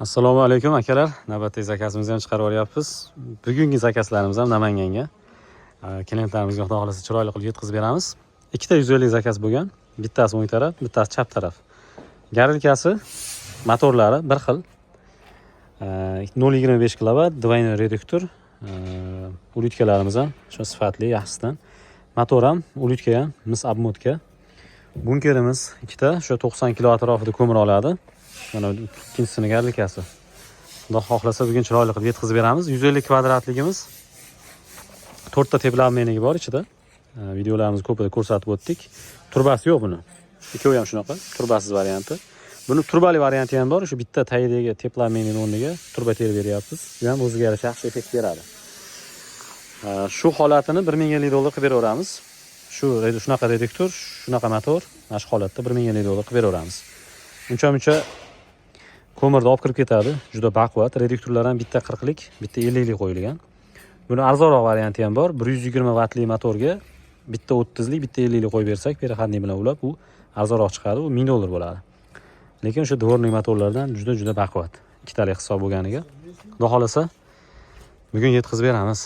Assalomu alaykum akalar. Navbatdagi zakazimizni ham chiqarib olyapmiz. Bugungi zakazlarimiz ham Namanganga. Klientlarimizga xudo xolasa chiroyli qilib yetkazib beramiz. Ikkita 150 zakaz bo'lgan. Bittasi o'ng taraf, bittasi chap taraf. Garilkasi, motorlari bir xil. 0.25 kilovat, двойной reduktor. Ulitkalarimiz ham shu sifatli, yaxshisidan. Motor ham, ulitka ham, mis obmotka. Bunkerimiz ikkita, shu 90 kilo atrofida ko'mir oladi. Mana ikkinchisini garlikasi. Xudo xohlasa bugun chiroyli qilib yetkazib beramiz. 150 kvadratligimiz 4 ta teblameniga bor ichida. Videolarimiz ko'pida ko'rsatib o'tdik. Turbasi yo'q buni. Ikkovi ham shunaqa, turbasiz varianti. Buni turbali varianti ham bor. Shu bitta tayidagi teblamenining o'rniga turba terib beryapmiz. Bu ham o'ziga yarasha yaxshi effekt beradi. Shu holatini 1050 dollar qilib beraveramiz. Shunaqa reduktor, shunaqa motor, mana shu holatda 1050 dollar qilib beraveramiz. Uncha ko'mirni olib kirib ketadi. Juda baquvvat. Reduktorlar ham bitta 40lik, bitta 50lik qo'yilgan. Buni arzonroq varianti ham bor. 120 vatli motorga bitta 30lik, bitta 50lik qo'yib bersak, переходник bilan ulab, u arzonroq chiqadi. U 1000 dollar bo'ladi. Lekin o'sha dvornik motorlardan juda baquvvat. Ikkitalik hisob bo'lganiga. Xudo xolasa bugun yetkazib beramiz.